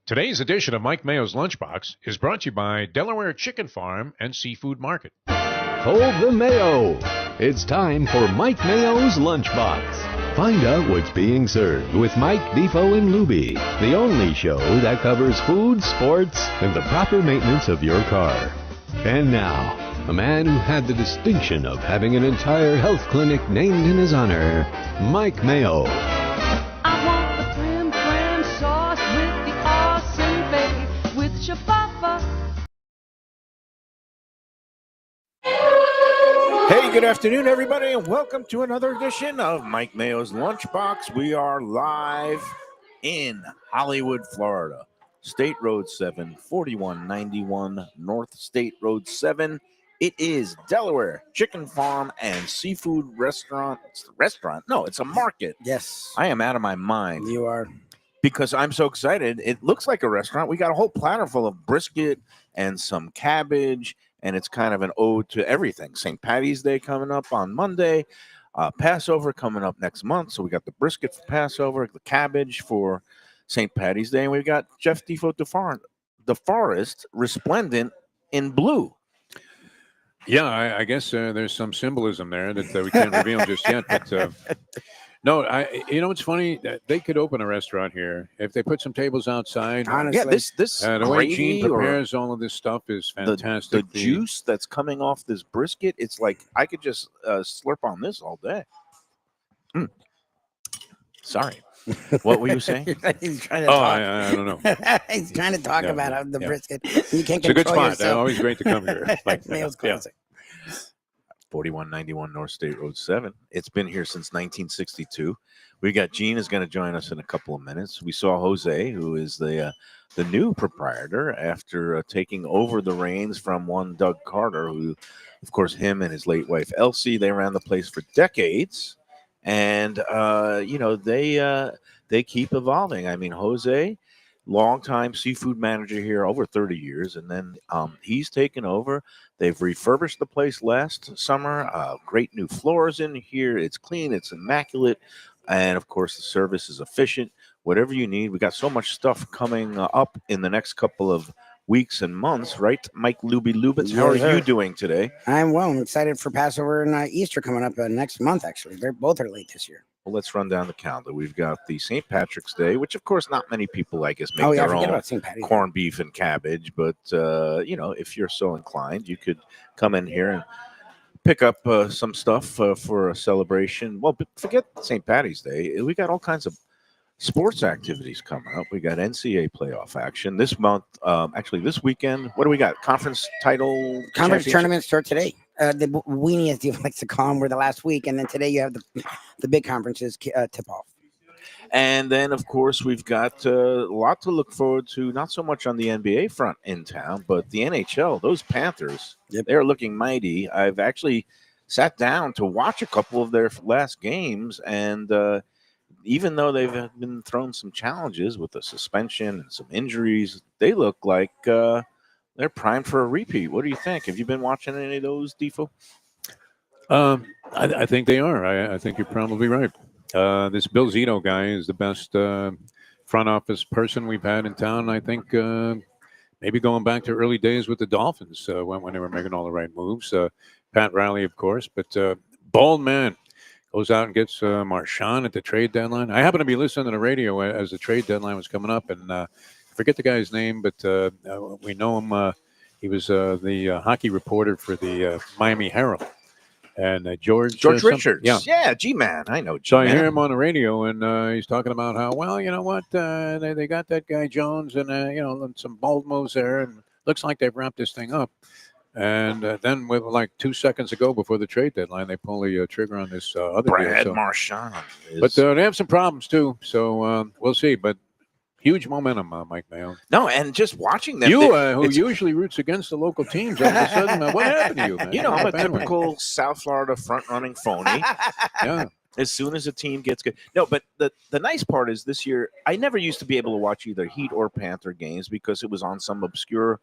Today's edition of Mike Mayo's Lunchbox is brought to you by Delaware Chicken Farm and Seafood Market. Hold the Mayo. It's time for Mike Mayo's Lunchbox. Find out what's being served with Mike, Defo and Lubie, the only show that covers food, sports, and the proper maintenance of your car. And now, a man who had the distinction of having an entire health clinic named in his honor, Mike Mayo. I want the creme clam sauce with the awesome bake with shafafa. Hey, good afternoon, everybody, and welcome to another edition of Mike Mayo's Lunchbox. We are live in Hollywood, Florida. State Road 7, 4191 North State Road 7. It is Delaware Chicken Farm and Seafood Restaurant. It's a restaurant? No, it's a market. Yes. I am out of my mind. You are. Because I'm so excited. It looks like a restaurant. We got a whole platter full of brisket and some cabbage, and it's kind of an ode to everything. St. Patty's Day coming up on Monday, Passover coming up next month. So we got the brisket for Passover, the cabbage for St. Patty's Day, and we've got Chef Defo the Forest resplendent in blue. Yeah, I guess there's some symbolism there that we can't reveal just yet. But no, it's funny that they could open a restaurant here if they put some tables outside. Honestly. Yeah, this The way Gene gravy or prepares all of this stuff is fantastic. The juice that's coming off this brisket, it's like I could just slurp on this all day. Sorry. What were you saying? He's trying to Oh, talk. I don't know. He's trying to talk about the brisket. You can't It's a good control spot. yourself. Always great to come here. Like, Mayo's yeah. classic. 4191 North State Road 7. It's been here since 1962. We got Gene is going to join us in a couple of minutes. We saw Jose, who is the new proprietor after taking over the reins from one Doug Carter, who, of course, him and his late wife Elsie, they ran the place for decades. And, they keep evolving. I mean, Jose, longtime seafood manager here, over 30 years. And then he's taken over. They've refurbished the place last summer. Great new floors in here. It's clean. It's immaculate. And, of course, the service is efficient. Whatever you need. We got so much stuff coming up in the next couple of weeks and months, right, Mike Lubie Lubitz? How are you doing today? I'm well. I'm excited for Passover and Easter coming up next month, actually. They're both are late this year. Well, let's run down the calendar. We've got the St. Patrick's Day, which, of course, not many people, I guess, make I their forget own about St. Patty's. corned beef and cabbage. But, if you're so inclined, you could come in here and pick up some stuff for a celebration. Well, but forget St. Patty's Day. We got all kinds of sports activities coming up. We got NCAA playoff action this month. Actually, this weekend. What do we got? Conference Tournaments start today. The weenie, as you like to call them, were the last week, and then today you have the big conferences tip off. And then, of course, we've got a lot to look forward to, not so much on the NBA front in town, but the NHL. Those Panthers, they're looking mighty. I've actually sat down to watch a couple of their last games, and even though they've been thrown some challenges with the suspension and some injuries, they look like they're primed for a repeat. What do you think? Have you been watching any of those, Defo? I think they are. I think you're probably right. This Bill Zito guy is the best front office person we've had in town. I think maybe going back to early days with the Dolphins when they were making all the right moves. Pat Riley, of course, but bold man. Goes out and gets Marchand at the trade deadline. I happened to be listening to the radio as the trade deadline was coming up, and I forget the guy's name, but we know him. He was the hockey reporter for the Miami Herald. And George Richards. Yeah, G-Man. I know G-Man. So I hear him on the radio, and he's talking about how, well, you know what, they got that guy Jones and, some bold moves there, and looks like they've wrapped this thing up. And then with like 2 seconds ago before the trade deadline, they pull the trigger on this other Brad deal. Marchand. But they have some problems, too. So we'll see. But huge momentum, Mike Mayo. No, and just watching them. Who usually roots against the local teams, all of a sudden, what happened to you, man? I'm a typical South Florida front-running phony. Yeah. As soon as a team gets good. No, but the nice part is this year, I never used to be able to watch either Heat or Panther games because it was on some obscure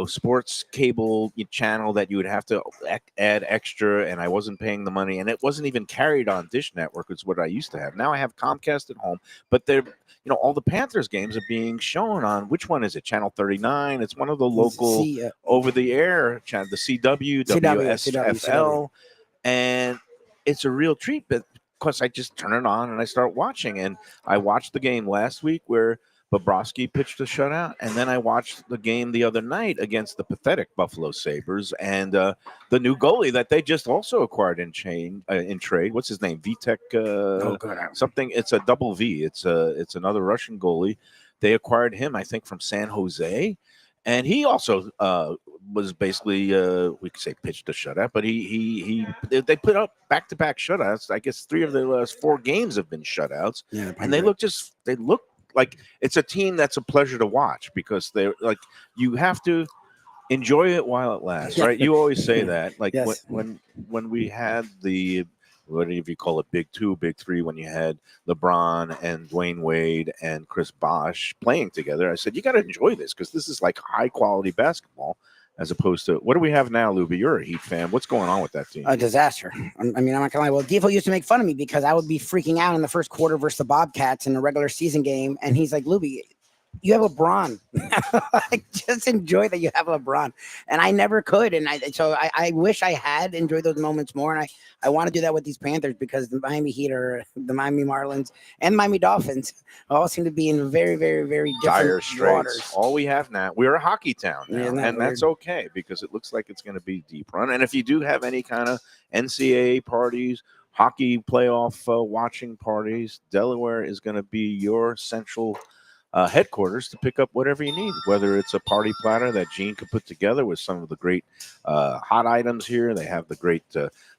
sports cable channel that you would have to add extra, and I wasn't paying the money, and it wasn't even carried on Dish Network. It's what I used to have. Now I have Comcast at home, but they're all the Panthers games are being shown on, which one is it? Channel 39. It's one of the local over-the-air channel, the CW, WSFL, and it's a real treat. But of course, I just turn it on and I start watching, and I watched the game last week where Bobrovsky pitched a shutout, and then I watched the game the other night against the pathetic Buffalo Sabres and the new goalie that they just also acquired in trade. What's his name? Vitek something. It's a double V. It's another Russian goalie. They acquired him, I think, from San Jose, and he also was basically we could say pitched a shutout, but they put up back-to-back shutouts. I guess 3 of the last 4 games have been shutouts, and they look like it's a team that's a pleasure to watch because they're like, you have to enjoy it while it lasts, right? You always say that. Like when we had the, whatever you call it, big 2, big 3, when you had LeBron and Dwayne Wade and Chris Bosh playing together, I said, you got to enjoy this because this is like high quality basketball. As opposed to, what do we have now, Lubie? You're a Heat fan. What's going on with that team? A disaster. I mean, I'm not gonna lie. Well, Defo used to make fun of me because I would be freaking out in the first quarter versus the Bobcats in the regular season game, and he's like, Lubie, you have LeBron. I just enjoy that you have LeBron, and I never could. And I wish I had enjoyed those moments more. And I want to do that with these Panthers because the Miami Heat, or the Miami Marlins, and Miami Dolphins all seem to be in very, very, very different waters. All we have now, we're a hockey town now, and that's okay because it looks like it's going to be deep run. And if you do have any kind of NCAA parties, hockey playoff watching parties, Delaware is going to be your central headquarters to pick up whatever you need, whether it's a party platter that Gene could put together with some of the great hot items here. They have the great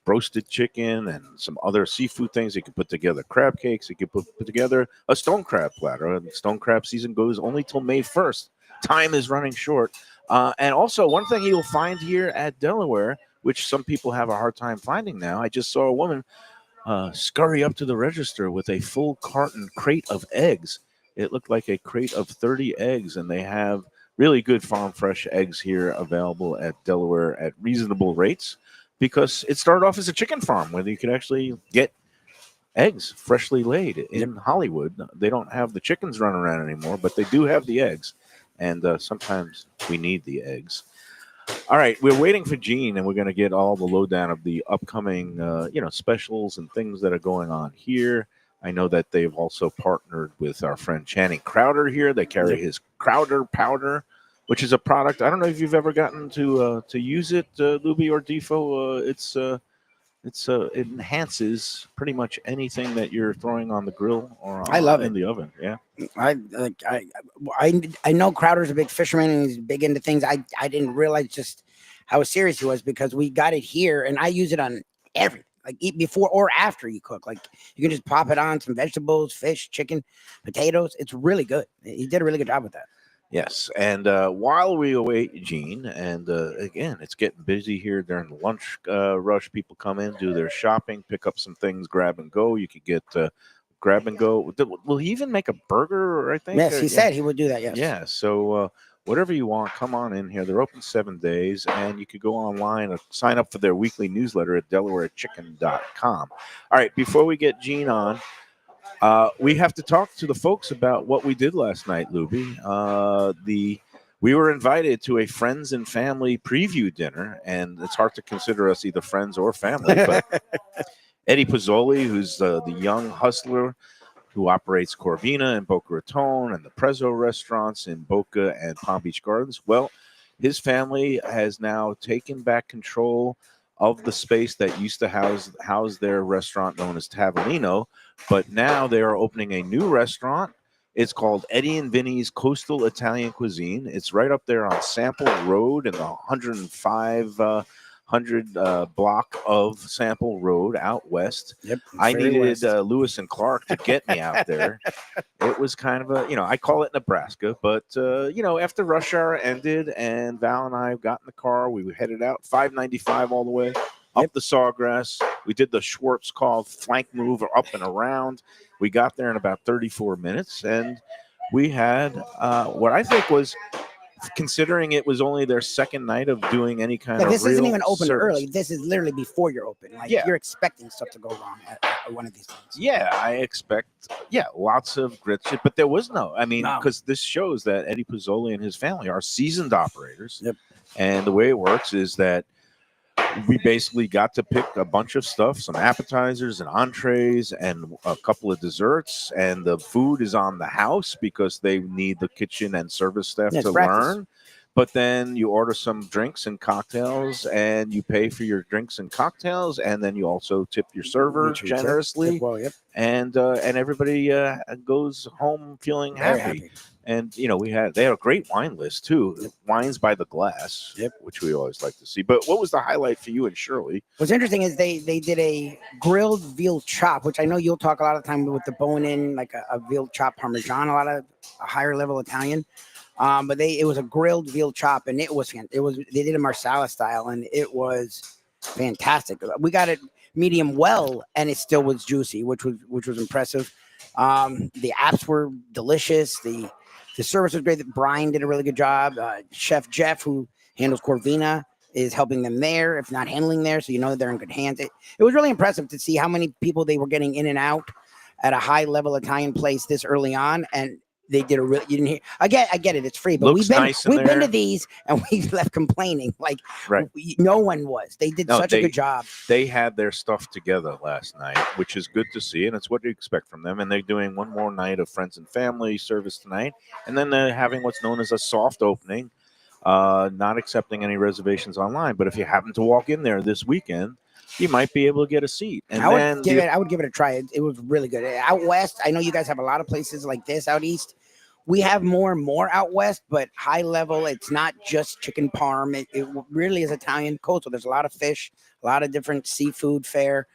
roasted chicken and some other seafood things. He could put together crab cakes. He could put together a stone crab platter. Stone crab season goes only till May 1st. Time is running short. And also, one thing you'll find here at Delaware, which some people have a hard time finding now, I just saw a woman scurry up to the register with a full crate of eggs. It looked like a crate of 30 eggs, and they have really good farm fresh eggs here available at Delaware at reasonable rates because it started off as a chicken farm where you could actually get eggs freshly laid in Hollywood. They don't have the chickens running around anymore, but they do have the eggs, and sometimes we need the eggs. All right, we're waiting for Gene, and we're going to get all the lowdown of the upcoming specials and things that are going on here. I know that they've also partnered with our friend Channing Crowder here. They carry his Crowder powder, which is a product. I don't know if you've ever gotten to use it, Lubie or Defo. It enhances pretty much anything that you're throwing on the grill or I love in the oven. Yeah, I know Crowder's a big fisherman and he's big into things. I didn't realize just how serious he was because we got it here and I use it on everything. Like eat before or after you cook. Like you can just pop it on some vegetables, fish, chicken, potatoes. It's really good. He did a really good job with that. Yes. And while we await Gene, and again, it's getting busy here during the lunch rush. People come in, do their shopping, pick up some things, grab and go. You could get grab and go. Will he even make a burger, I think? Yes, he said he would do that, yes. Yeah. So whatever you want, come on in here. They're open 7 days, and you could go online and sign up for their weekly newsletter at DelawareChicken.com. All right, before we get Gene on, we have to talk to the folks about what we did last night, Lubie. We were invited to a friends and family preview dinner, and it's hard to consider us either friends or family, but Eddie Pozzoli, who's the young hustler who operates Corvina in Boca Raton and the Prezzo restaurants in Boca and Palm Beach Gardens. Well, his family has now taken back control of the space that used to house their restaurant known as Tavolino, but now they are opening a new restaurant. It's called Eddie and Vinny's Coastal Italian Cuisine. It's right up there on Sample Road in the 100 block of Sample Road out west. Yep, I needed Lewis and Clark to get me out there. It was kind of I call it Nebraska, but after rush hour ended and Val and I got in the car, we headed out 595 all the way up the Sawgrass. We did the Schwartz-Call flank move up and around. We got there in about 34 minutes, and we had what I think was considering it was only their second night of doing any kind Yeah, of this isn't real even open service. early. This is literally before you're open. Like Yeah. you're expecting stuff to go wrong at one of these things. Yeah, I expect lots of grits, but there was no. I mean, No. because this shows that Eddie Pizzoli and his family are seasoned operators. Yep. And the way it works is that we basically got to pick a bunch of stuff, some appetizers and entrees and a couple of desserts, and the food is on the house because they need the kitchen and service staff Yeah, it's to practice. learn. But then you order some drinks and cocktails, and you pay for your drinks and cocktails, and then you also tip your server Which we tip- generously, tip well, yep. and everybody goes home feeling Very happy. And they had a great wine list too. Yep. Wines by the glass, Yep. which we always like to see. But what was the highlight for you and Shirley? What's interesting is they did a grilled veal chop, which I know you'll talk a lot of time with the bone in, like a veal chop parmesan, a lot of a higher level Italian. But it was a grilled veal chop, and it was they did a marsala style, and it was fantastic. We got it medium well, and it still was juicy, which was impressive. The apps were delicious. The service was great. Brian did a really good job. Chef Jeff, who handles Corvina, is helping them there, if not handling there, so they're in good hands. It was really impressive to see how many people they were getting in and out at a high level Italian place this early on, and they did a really. You didn't hear. I get it. It's free, but Looks we've been there. to these and we left complaining. Like Right. No one was. They did such a good job. They had their stuff together last night, which is good to see, and it's what you expect from them. And they're doing one more night of friends and family service tonight, and then they're having what's known as a soft opening, not accepting any reservations online. But if you happen to walk in there this weekend, you might be able to get a seat. And I would give it a try. It was really good. Out west, I know you guys have a lot of places like this. Out east, we have more and more out west, but high level. It's not just chicken parm. It really is Italian coastal. There's a lot of fish, a lot of different seafood fare,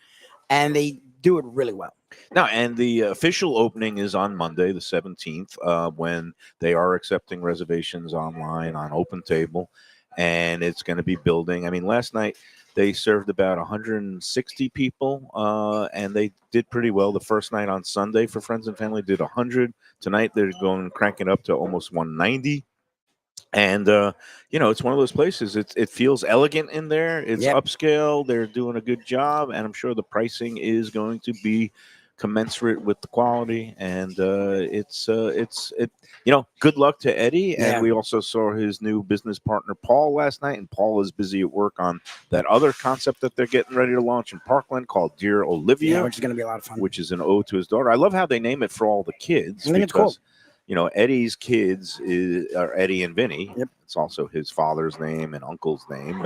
and they do it really well. Now, and the official opening is on Monday, the 17th, when they are accepting reservations online on Open Table, and it's going to be building. I mean, last night they served about 160 people, and they did pretty well. The first night on Sunday for friends and family did 100. Tonight they're going cranking up to almost 190. And it's one of those places. It feels elegant in there. It's upscale. They're doing a good job, and I'm sure the pricing is going to be commensurate with the quality. And good luck to Eddie. And we also saw his new business partner Paul last night, and Paul is busy at work on that other concept that they're getting ready to launch in Parkland called Dear Olivia, which is going to be a lot of fun. Which is an ode to his daughter. I love how they name it for all the kids. I think it's cool. Eddie's kids are Eddie and Vinny. Yep. It's also his father's name and uncle's name,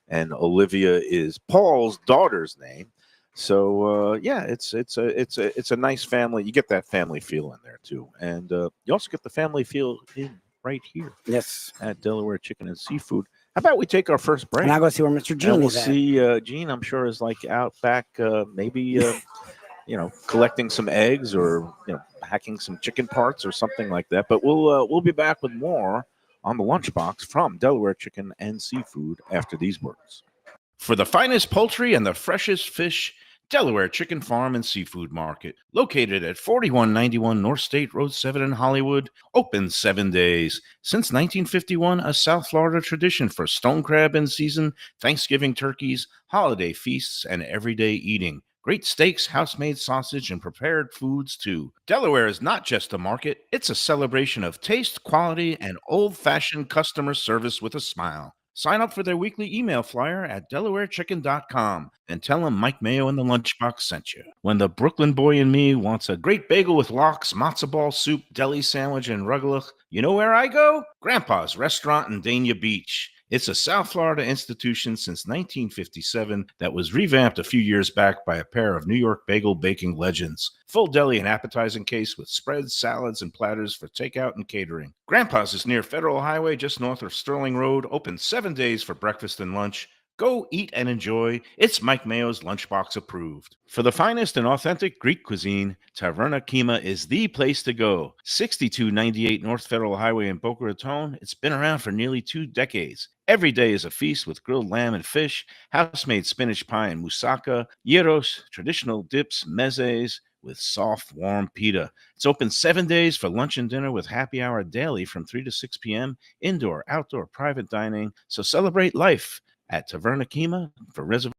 and Olivia is Paul's daughter's name. So it's a nice family. You get that family feel in there too, and you also get the family feel in right here. Yes, at Delaware Chicken and Seafood. How about we take our first break? And I'll go see where Mr. Gene and is we'll at. see Gene. I'm sure is like out back, maybe collecting some eggs or hacking some chicken parts or something like that. But we'll be back with more on the Lunchbox from Delaware Chicken and Seafood after these words. For the finest poultry and the freshest fish, Delaware Chicken Farm and Seafood Market, located at 4191 North State Road 7 in Hollywood, open 7 days. Since 1951, a South Florida tradition for stone crab in season, Thanksgiving turkeys, holiday feasts, and everyday eating. Great steaks, house-made sausage, and prepared foods, too. Delaware is not just a market, it's a celebration of taste, quality, and old-fashioned customer service with a smile. Sign up for their weekly email flyer at DelawareChicken.com and tell them Mike Mayo and the Lunchbox sent you. When the Brooklyn boy in me wants a great bagel with lox, matzo ball soup, deli sandwich, and rugelach, you know where I go? Grandpa's Restaurant in Dania Beach. It's a South Florida institution since 1957 that was revamped a few years back by a pair of New York bagel baking legends. Full deli and appetizing case with spreads, salads, and platters for takeout and catering. Grandpa's is near Federal Highway just north of Sterling Road, open 7 days for breakfast and lunch. Go eat and enjoy. It's Mike Mayo's Lunchbox approved. For the finest and authentic Greek cuisine, Taverna Kima is the place to go. 6298 North Federal Highway in Boca Raton. It's been around for nearly 2 decades. Every day is a feast with grilled lamb and fish, house-made spinach pie and moussaka, gyros, traditional dips, mezes, with soft, warm pita. It's open 7 days for lunch and dinner with happy hour daily from 3 to 6 p.m. Indoor, outdoor, private dining. So celebrate life at Taverna Kima for reservations.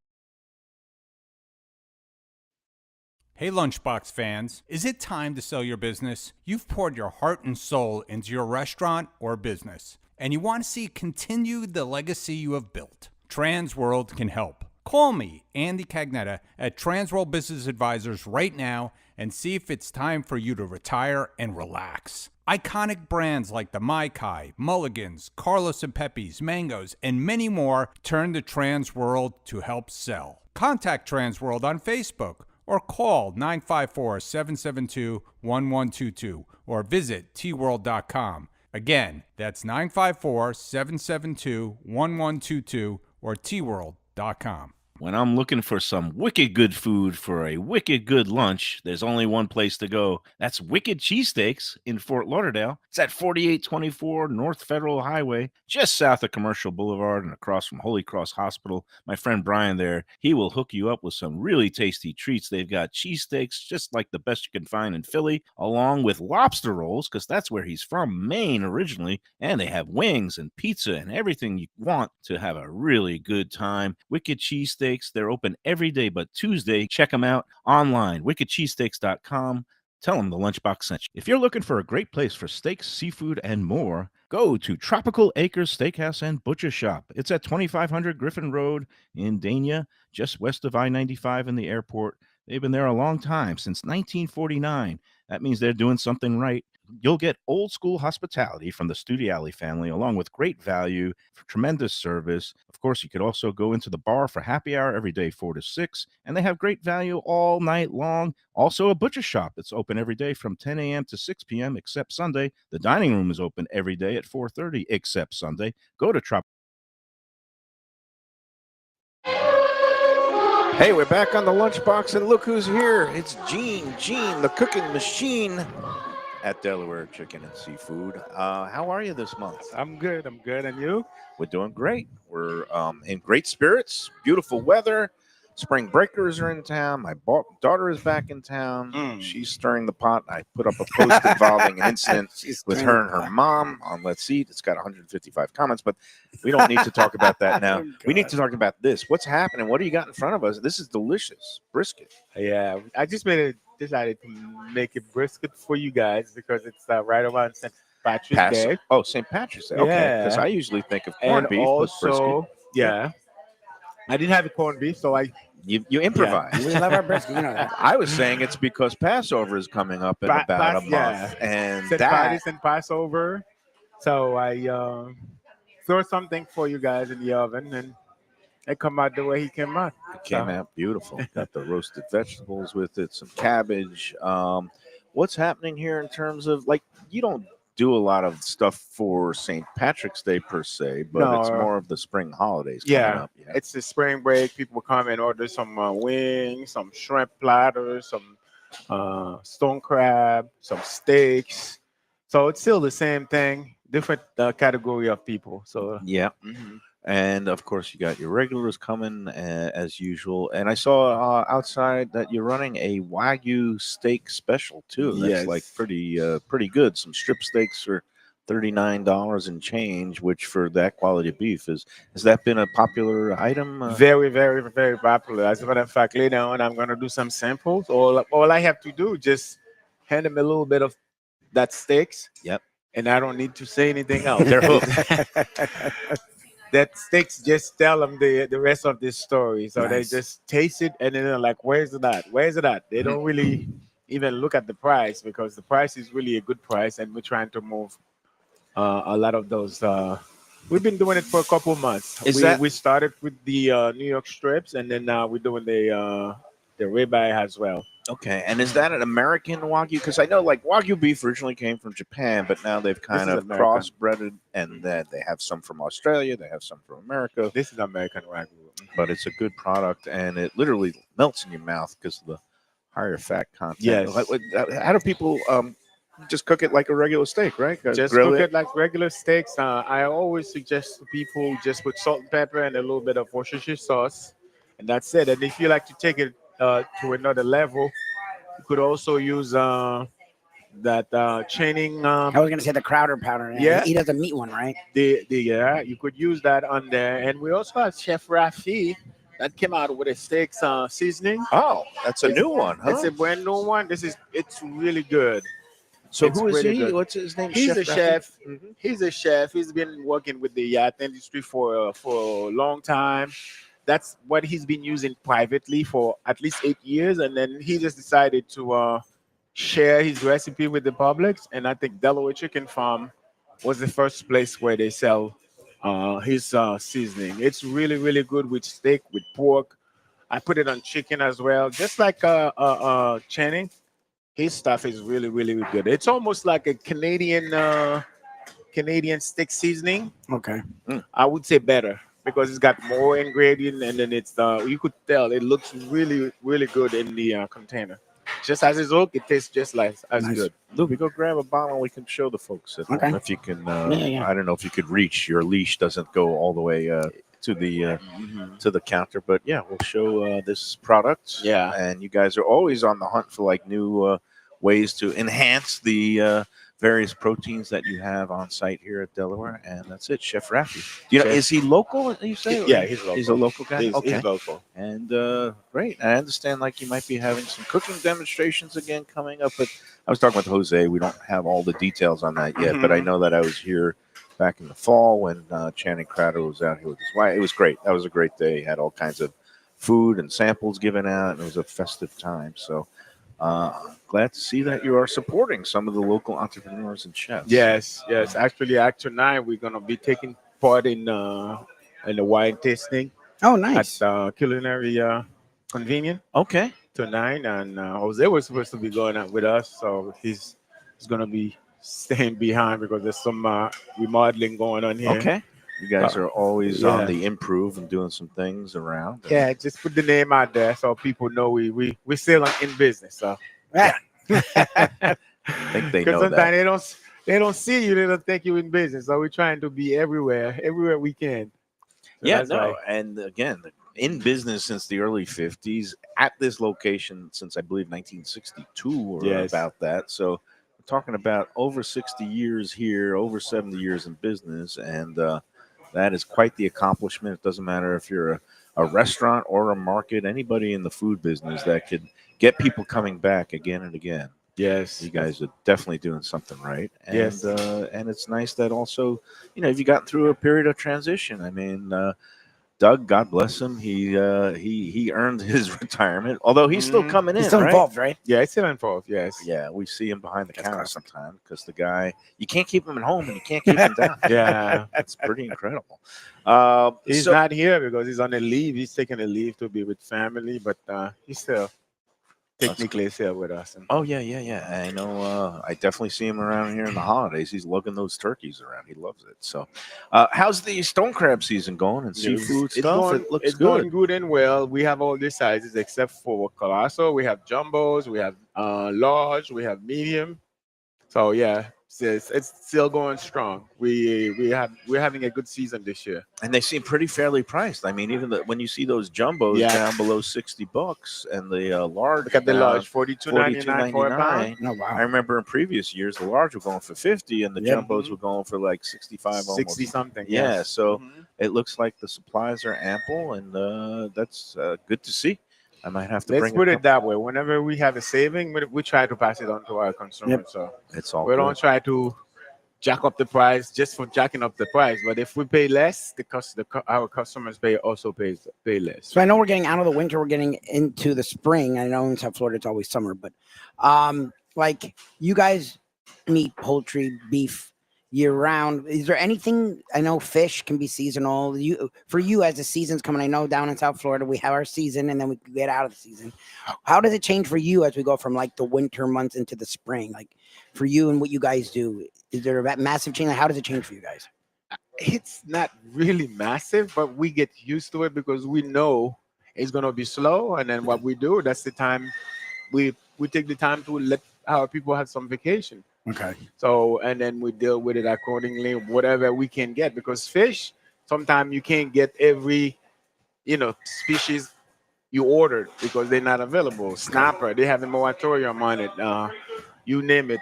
Hey Lunchbox fans, is it time to sell your business? You've poured your heart and soul into your restaurant or business, and you want to see continue the legacy you have built. Transworld can help. Call me, Andy Cagnetta, at Transworld Business Advisors right now and see if it's time for you to retire and relax. Iconic brands like the Mai Kai, Mulligans, Carlos and Pepe's, Mangoes, and many more turn to Transworld to help sell. Contact Transworld on Facebook or call 954-772-1122 or visit tworld.com. Again, that's 954-772-1122 or tworld.com. When I'm looking for some wicked good food for a wicked good lunch, there's only one place to go. That's Wicked Cheesesteaks in Fort Lauderdale. It's at 4824 North Federal Highway, just south of Commercial Boulevard and across from Holy Cross Hospital. My friend Brian there, he will hook you up with some really tasty treats. They've got cheesesteaks, just like the best you can find in Philly, along with lobster rolls, because that's where he's from, Maine originally. And they have wings and pizza and everything you want to have a really good time. Wicked Cheesesteaks. They're open every day but Tuesday. Check them out online, wickedcheesesteaks.com. Tell them the Lunchbox sent you. If you're looking for a great place for steaks, seafood, and more, go to Tropical Acres Steakhouse and Butcher Shop. It's at 2500 Griffin Road in Dania, just west of I-95 in the airport. They've been there a long time, since 1949. That means they're doing something right. You'll get old school hospitality from the Studiali family, along with great value for tremendous service. Of course, you could also go into the bar for happy hour every day, 4 to 6, and they have great value all night long. Also, a butcher shop that's open every day from 10 a.m. to 6 p.m. except Sunday. The dining room is open every day at 4:30 except Sunday. Go to Hey, we're back on the Lunchbox, and look who's here. It's Gene, the cooking machine at Delaware Chicken and Seafood. How are you this month? I'm good. And you? We're doing great. We're in great spirits, beautiful weather. Spring breakers are in town. My daughter is back in town. She's stirring the pot. I put up a post involving an incident with her and her mom on Let's Eat. It's got 155 comments, but we don't need to talk about that now. We need to talk about this. What's happening? What do you got in front of us? This is delicious brisket. Yeah, I just decided to make a brisket for you guys because it's right around St. Patrick's Day. Oh, St. Patrick's Day. Okay, because I usually think of corned beef with brisket. Yeah. I didn't have a corned beef, so you improvise. We love our brisket, you know that. I was saying it's because Passover is coming up in about a month, and St. Patrick's and Passover. So I throw something for you guys in the oven, and it come out the way he came out. It came out beautiful. Got the roasted vegetables with it, some cabbage. What's happening here in terms of, like, you don't do a lot of stuff for St. Patrick's Day per se, but it's more of the spring holidays coming up. Yeah, it's the spring break. People come and order some wings, some shrimp platters, some stone crab, some steaks. So it's still the same thing, different category of people. So yeah. Mm-hmm. And of course, you got your regulars coming as usual. And I saw outside that you're running a Wagyu steak special too. That's like pretty good. Some strip steaks for $39 and change, which for that quality of beef has that been a popular item? Very, very, very popular. As a matter of fact, later on, I'm going to do some samples. All I have to do just hand them a little bit of that steaks. Yep. And I don't need to say anything else. They're hooked. That steaks just tell them the rest of this story. So They just taste it and then they're like, where's it at? Where's it at? They don't really even look at the price because the price is really a good price. And we're trying to move a lot of those. We've been doing it for a couple months. We started with the New York strips, and then now we're doing the ribeye as well. Okay, and is that an American Wagyu? Because I know, like, Wagyu beef originally came from Japan, but now they've kind of crossbreded, and that they have some from Australia, they have some from America. This is American Wagyu, but it's a good product, and it literally melts in your mouth because of the higher fat content. Yes. How do people just cook it like a regular steak, right? Just cook it like regular steaks. I always suggest to people just put salt and pepper and a little bit of Worcestershire sauce, and that's it. And if you like to take it to another level, You could also use that chaining. I was gonna say the Crowder powder. Yeah. He does a meat one, right? The you could use that on there, and we also have Chef Rafi that came out with a steaks seasoning. Oh, that's a new one, huh? It's a brand new one. It's really good. So it's who is really he? good. What's his name? He's a Rafi? chef. Mhm. He's a chef. He's been working with the yacht industry for a long time. That's what he's been using privately for at least 8 years, and then he just decided to share his recipe with the public. And I think Delaware Chicken Farm was the first place where they sell his seasoning. It's really, really good with steak, with pork. I put it on chicken as well, just like Channing. His stuff is really, really good. It's almost like a Canadian steak seasoning. Okay. I would say better because it's got more ingredient, and then it's you could tell it looks really, really good in the container. Just as it's look, it tastes just like as Nice. good. Luby, go grab a bottle. We can show the folks at home Okay. if you can. Yeah. I don't know if you could reach. Your leash doesn't go all the way to the counter, but yeah, we'll show this product. Yeah. and you guys are always on the hunt for like new ways to enhance the various proteins that you have on site here at Delaware, and that's it, Chef Rafi. Do you know, Chef- is he local? You say? Yeah, he's local. He's a local guy. He's Okay. local. And great. I understand like you might be having some cooking demonstrations again coming up. But I was talking with Jose. We don't have all the details on that yet, but I know that I was here back in the fall when Channing Crowder was out here with his wife. It was great. That was a great day. Had all kinds of food and samples given out, and it was a festive time. So glad to see that you are supporting some of the local entrepreneurs and chefs. Yes. Actually, tonight we're gonna be taking part in the wine tasting Oh, nice. at Culinary Convenient Okay. tonight, and Jose was supposed to be going out with us, so he's gonna be staying behind because there's some remodeling going on here. Okay. You guys are always yeah. on the improve and doing some things around. Yeah, just put the name out there so people know we still in business. So I think they because know sometimes that. they don't see you, they don't think you're in business. So we're trying to be everywhere we can. So Yeah, that's no. why- And again, in business since the early 50s, at this location since I believe 1962 or Yes. about that. So we're talking about over 60 years here, over 70 years in business. And that is quite the accomplishment. It doesn't matter if you're a restaurant or a market, anybody in the food business that could get people coming back again and again. Yes, You guys are definitely doing something right. And, Yes. And it's nice that also, if you got through a period of transition. I mean, Doug, God bless him, he earned his retirement, although he's still Mhm. coming He's in, still right? involved, right? Yeah, it's still involved. Yes. Yeah, we see him behind the That's counter awesome. sometimes because the guy, you can't keep him at home and you can't keep him down. Yeah. It's pretty incredible. He's So- not here because he's on a leave. He's taking a leave to be with family, but he's still technically here with us. Oh yeah. I know. I definitely see him around here in the holidays. He's lugging those turkeys around. He loves it. So, how's the stone crab season going and seafood It's stuff? going, It looks it's good. going good and well. We have all the sizes except for colossal. We have jumbos, we have large, we have medium. So yeah, it's still going strong. We're having a good season this year. And they seem pretty fairly priced. I mean, even when you see those jumbos Yeah. down below $60 and the large, Look at the down large, $42.99 for a pound. Oh, I wow. remember in previous years the large were going for 50 and the Yeah. jumbos were going for like 65 almost. 60 something. Yeah, yes. so Mhm. it looks like the supplies are ample, and that's good to see. I might have to Let's bring put a it couple- that way. Whenever we have a saving, we try to pass it on to our consumers. Yep. So It's all we good. don't try to jack up the price just for jacking up the price. But if we pay less, our customers pay less. So I know we're getting out of the winter, we're getting into the spring. I know in South Florida it's always summer, but like you guys meat, poultry, beef year round. Is there anything? I know fish can be seasonal. For you as the season's coming, I know down in South Florida we have our season and then we get out of the season. How does it change for you as we go from like the winter months into the spring? Like for you and what you guys do, is there a massive change? Like, how does it change for you guys? It's not really massive, but we get used to it because we know it's gonna be slow. And then what we do, that's the time we take the time to let our people have some vacation. Okay. So and then we deal with it accordingly, whatever we can get. Because fish, sometimes you can't get every species you ordered because they're not available. Snapper, they have a moratorium on it. You name it.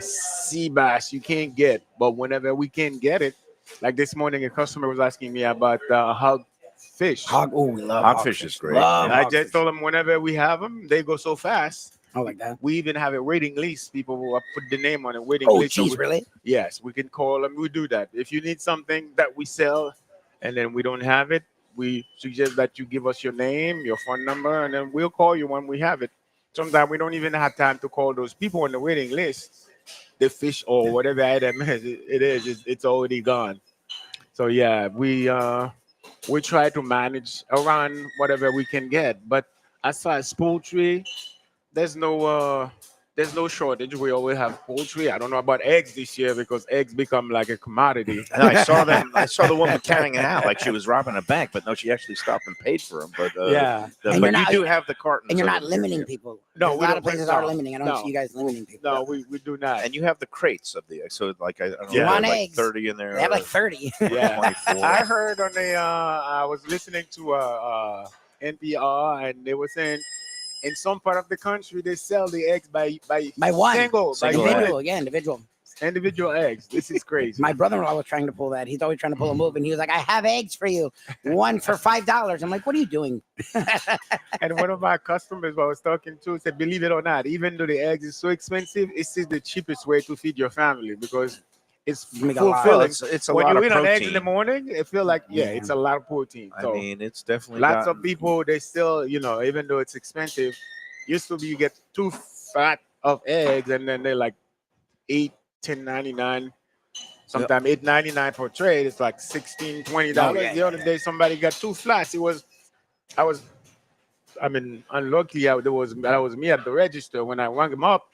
Sea bass you can't get, but whenever we can get it, like this morning, a customer was asking me about hog fish. We love Hogfish is great. Love I just hogfish. told them whenever we have them, they go so fast. Oh, like that. We even have a waiting list. People will put the name on a waiting Oh, list. So geez, really? yes, we can call them. We do that. If you need something that we sell and then we don't have it, we suggest that you give us your name, your phone number, and then we'll call you when we have it. Sometimes we don't even have time to call those people on the waiting list. The fish or whatever item it's already gone. So yeah, we try to manage around whatever we can get. But as far as poultry, there's no shortage. We always have poultry. I don't know about eggs this year because eggs become like a commodity. And I saw them. I saw the woman carrying it out like she was robbing a bank, but no, she actually stopped and paid for them. But Yeah. And but you're you not- do have the cartons, And you're of not them. limiting people. No, A we lot don't of places no. are limiting. I don't No. see you guys limiting people. No, we do not. And you have the crates of the eggs. So like I don't know, Yeah. Want like eggs? 30 in there. They have or like 30. Yeah. 24. I heard on the I was listening to NPR and they were saying in some part of the country they sell the eggs by By one. single Individual, yeah, individual. individual eggs. This is crazy. My brother-in-law was trying to pull that. He's always trying to pull a move, and he was like, "I have eggs for you, one for $5." I'm like, "What are you doing?" And one of my customers I was talking to said, believe it or not, even though the eggs is so expensive, it's still the cheapest way to feed your family because it's You make a lot. fulfilling. It's a When lot you of eat an egg in protein. the morning, it feel like Yeah. it's a lot of protein. I So mean, it's definitely lots gotten- of people they still, even though it's expensive, used to be you get 2 fat of eggs and then they're like $8, $10.99. Sometimes $8.99 for a tray. It's like $16, $20. Oh, yeah, The other day somebody got 2 flats. Unlucky. That was me at the register when I rang him up.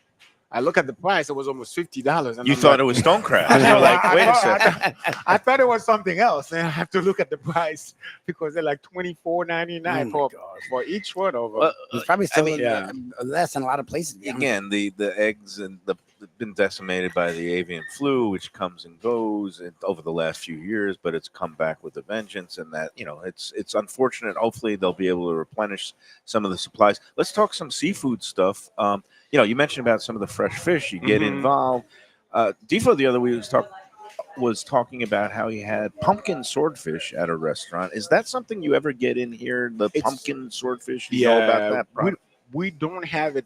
I look at the price; it was almost $50. And You I'm thought like, it was stone crab. I You're know, like, I wait a thought- second. I thought it was something else, and I have to look at the price because they're like $24.99 Oh, for each one of them. Well, It's probably still yeah. less in a lot of places. to be honest. Again, the eggs and they've been decimated by the avian flu, which comes and goes over the last few years, but it's come back with a vengeance. And that it's unfortunate. Hopefully, they'll be able to replenish some of the supplies. Let's talk some seafood stuff. You mentioned about some of the fresh fish. You get Mhm. involved. Defo the other week was talking about how he had pumpkin swordfish at a restaurant. Is that something you ever get in here? The It's- pumpkin swordfish? You know about that? we, we don't have it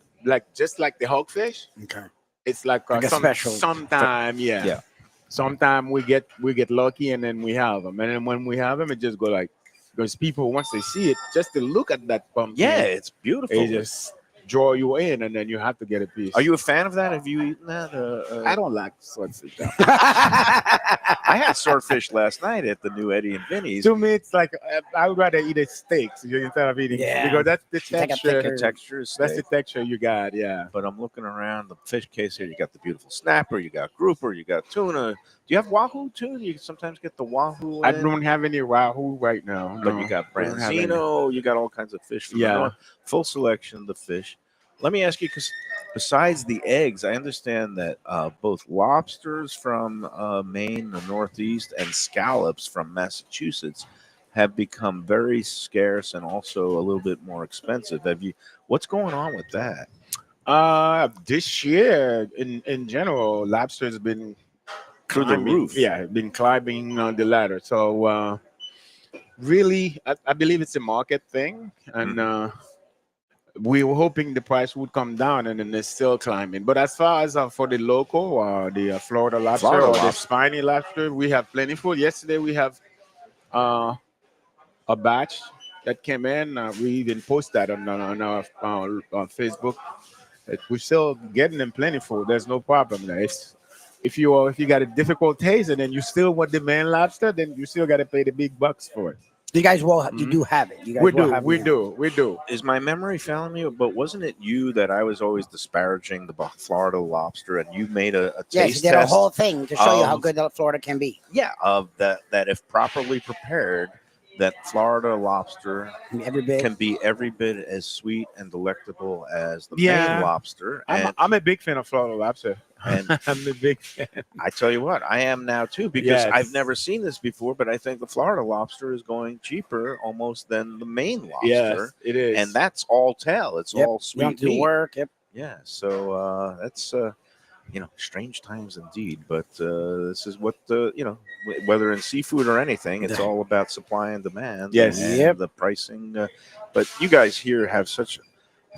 just like the hogfish. Okay. It's like, Like a special. sometime, Yeah. Sometime we get lucky and then we have them, and then when we have them, it just go like because people once they see it, just to look at that pumpkin, Yeah, it's beautiful. it just draw you in, and then you have to get a piece. Are you a fan of that? Have you eaten that? I don't like swordfish. I had swordfish last night at the new Eddie and Vinny's. To me, it's like I would rather eat a steak instead of eating Yeah. because that's the like a texture. thicker- The texture is That's the steak. texture you got. Yeah. But I'm looking around the fish case here. You got the beautiful snapper, you got grouper, you got tuna. Do you have wahoo too? You sometimes get the wahoo. I in? don't have any wahoo right now. But no. you got I don't have any. branzino, you got all kinds of fish. From the Yeah. north. Full selection of the fish. Let me ask you, because besides the eggs, I understand that both lobsters from Maine, the Northeast, and scallops from Massachusetts have become very scarce and also a little bit more expensive. What's going on with that? This year, in general, lobster has been Through the climbing. roof. Yeah, been climbing on the ladder. So really, I believe it's a market thing, and we were hoping the price would come down, and then it's still climbing. But as far as for the local, the Florida lobster Florida or the lobster. spiny lobster, we have plentiful. Yesterday we have a batch that came in. We even post that on our on Facebook. We're still getting them plentiful. There's no problem there. If you got a difficult taste and then you still want the Maine lobster, then you still got to pay the big bucks for it. You guys will. You do have it. You guys We will do, have we it. do, we do. Is my memory failing me? But wasn't it you that I was always disparaging the Florida lobster, and you made a Yes, taste you did a test? whole thing to show you how of- good Florida can be. Yeah, of that if properly prepared, that Florida lobster Every bit. can be every bit as sweet and delectable as the Yeah. Maine lobster. And I'm a big fan of Florida lobster. And I'm a big fan. I tell you what, I am now too, because Yes. I've never seen this before, but I think the Florida lobster is going cheaper almost than the Maine lobster. Yes, it is. And that's all tail. It's Yep. all You don't sweet do meat. work. Yep. Yeah. So that's strange times indeed. But this is what whether in seafood or anything, it's all about supply and demand. Yes. And Yep. the pricing. But you guys here have such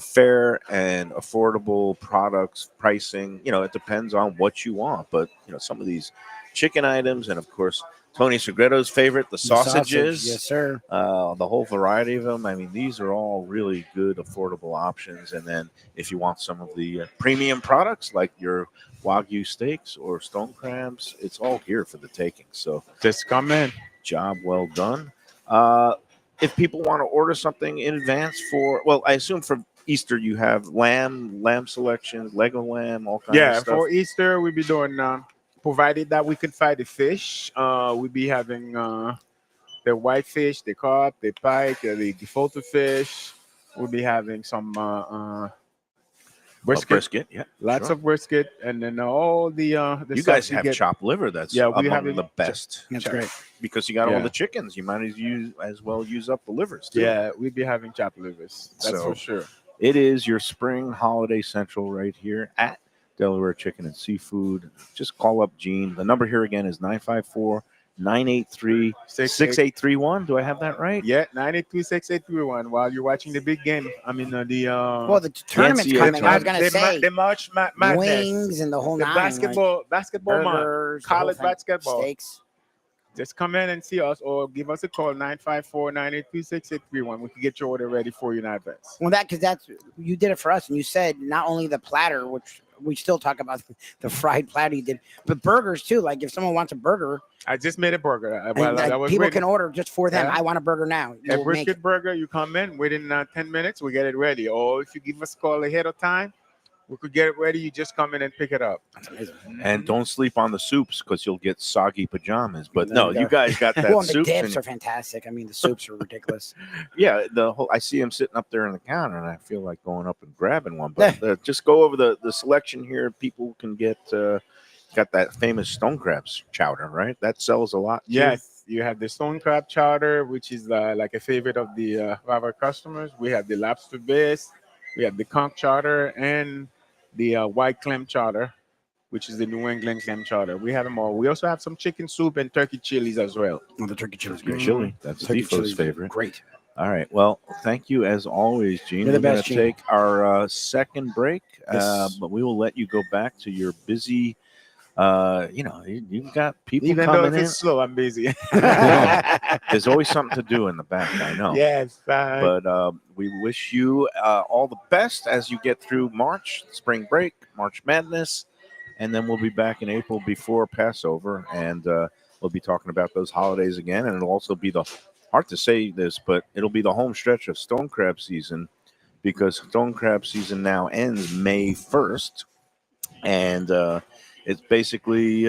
fair and affordable products pricing. It depends on what you want, but some of these chicken items, and of course Tony Segretto's favorite, the sausages, Yes, sir. the whole variety of them. I mean, these are all really good affordable options. And then if you want some of the premium products like your Wagyu steaks or stone crabs, it's all here for the taking. So Just come in. job well done. If people want to order something in advance I assume for Easter you have lamb selections, Lego lamb, all kinds of stuff. For Easter we'll be doing provided that we can find the fish. We'll be having the whitefish, the carp, the pike, the gefilte fish. We'll be having some brisket. Yeah, Lots sure. of brisket, and then all the You stuff guys we have get. chopped liver. That's Yeah, we among have it- the best. That's great. Because you got all Yeah. the chickens. You might as well use up the livers too. Yeah, we'll be having chopped livers. That's So- for sure. It is your spring holiday central right here at Delaware Chicken and Seafood. Just call up Gene. The number here again is 954-983-6831. Do I have that right? Yeah, 982-6831. While you're watching the big game, I mean the Well, the tournament's NCAA coming. I was gonna say the March Madness, wings and the whole the nine. basketball month, burgers, the whole college thing, basketball. steaks. Just come in and see us, or give us a call 954-982-6831. We can get your order ready for you in advance. Well, that's you did it for us, and you said not only the platter, which we still talk about the fried platter you did, but burgers too. Like if someone wants a burger, I just made a burger. and, I like, was people waiting. can order just for them. Yeah. I want a burger now. A We'll make brisket it. burger, you come in within 10 minutes, we get it ready. Or if you give us a call ahead of time, we could get it ready. You just come in and pick it up. That's amazing. And don't sleep on the soups because you'll get soggy pajamas. But There no, you you go. guys got that Well, and the soup. dips and- are fantastic. I mean, the soups are ridiculous. Yeah, I see him sitting up there on the counter, and I feel like going up and grabbing one. But just go over the selection here. People can get got that famous stone crabs chowder, right? That sells a lot. too. Yes, you have the stone crab chowder, which is like a favorite of our customers. We have the lobster base, we have the conch chowder, and the white clam chowder, which is the New England clam chowder. We have them all. We also have some chicken soup and turkey chilies as well. Well, the turkey chili is Your great. chili. That's Turkey Defoe's chili's favorite. Great. All right. Well, thank you as always, Gene. You're the We're going best, to Gene. take our second break, Yes. but we will let you go back to your busy. You've got people Even though coming if in. it's slow, I'm busy. There's always something to do in the back. I know. Yes. But we wish you all the best as you get through March, spring break, March Madness, and then we'll be back in April before Passover, and we'll be talking about those holidays again. And it'll also be hard to say this, but it'll be the home stretch of stone crab season, because stone crab season now ends May 1st, and it's basically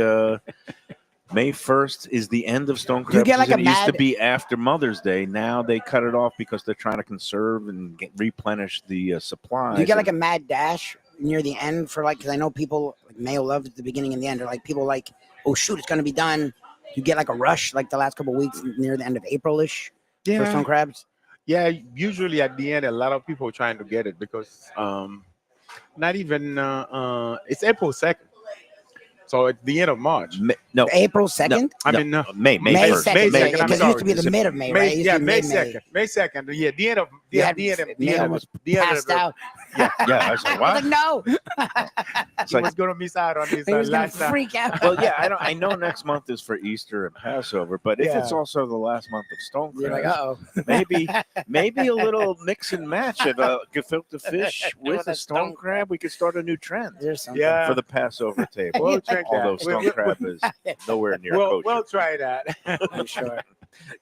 May 1st is the end of stone Do you crab get like season. a It used to mad- be after Mother's Day. Now they cut it off because they're trying to conserve and replenish the supplies. Do you get like a mad dash near the end for because I know people like Mayo loves the beginning and the end, or like people like, oh shoot, it's gonna be done. You get like a rush like the last couple of weeks near the end of April-ish for stone crabs. Yeah, usually at the end, a lot of people are trying to get it because not even it's April 2nd. So at the end of March. No, April 2nd? I no, mean, May May 1st. 2nd. May yeah, 2nd, I'm because it used sorry. to be the mid of May, right? May, It used yeah, to be May mid-May. 2nd. May 2nd. Yeah, the end of You had- the end of Mayo was the end passed of out. Yeah, I was like, I what? was like, no. It's He like, was gonna miss out on his He was gonna last freak out. well, yeah, I know next month is for Easter and Passover, but if it's Yeah. also the last month of stone You're like, crabs, uh-oh. maybe a little mix and match of a gefilte fish with With a a stone stone crab. We could start a new trend There's something. Yeah. for the Passover table. We'll check that. Although stone crab is nowhere near kosher. We'll try that. I'm sure.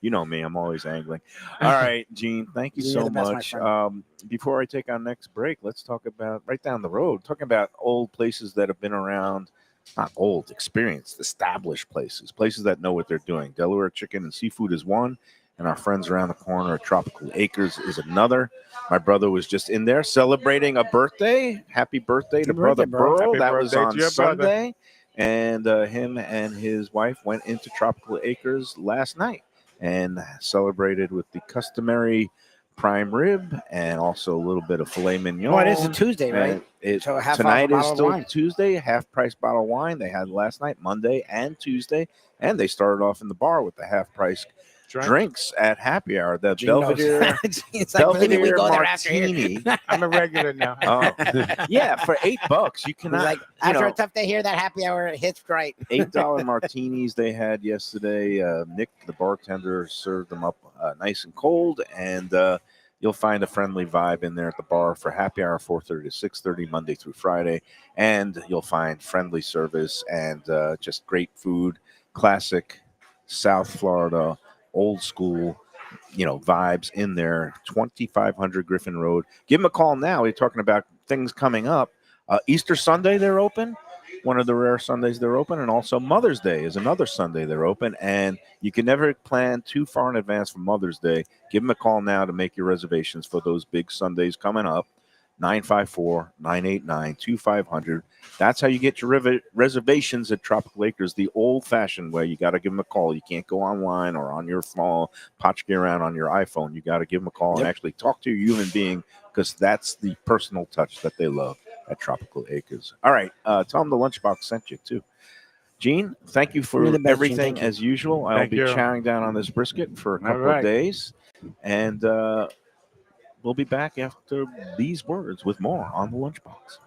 You know me, I'm always angling. All right, Gene, thank you You're so the best, my much. friend. Before I take our next break, let's talk about right down the road, talking about old places that have been around, not old, experienced, established places that know what they're doing. Delaware Chicken and Seafood is one, and our friends around the corner at Tropical Acres is another. My brother was just in there celebrating a birthday. Happy birthday to Happy Brother birthday, bro. Burl. Happy That was birthday on to your brother. Sunday. And him and his wife went into Tropical Acres last night and celebrated with the customary prime rib and also a little bit of filet mignon. Well, it is a Tuesday, right? And So a half off a tonight is bottle of still wine. Tuesday, half price bottle of wine. They had last night, Monday and Tuesday, and they started off in the bar with the half price drinks at happy hour. The Gene knows. Belvedere, It's like, believe me, we Belvedere go there after here. Martini. I'm a regular now. Oh, yeah, for $8, you He's cannot. like, you after know, a tough day here, that happy hour hits right. $8 martinis they had yesterday. Nick, the bartender, served them up nice and cold, and you'll find a friendly vibe in there at the bar for happy hour, 4:30 to 6:30, Monday through Friday, and you'll find friendly service and just great food, classic South Florida, old school, vibes in there. 2500 Griffin Road. Give them a call now. We're talking about things coming up. Easter Sunday, they're open. One of the rare Sundays they're open, and also Mother's Day is another Sunday they're open, and you can never plan too far in advance for Mother's Day. Give them a call now to make your reservations for those big Sundays coming up. 954-989-2500. That's how you get your reservations at Tropical Acres the old-fashioned way. You got to give them a call. You can't go online or on your phone, potchkey around on your iPhone. You got to give them a call and actually talk to a human being, because that's the personal touch that they love at Tropical Acres. All right. Tell them the Lunchbox sent you, too. Gene, thank you for You're the best, Gene. everything Thank you. as usual. I'll Thank be you. chowing down on this brisket for a couple right. of days. And we'll be back after these words with more on the Lunchbox.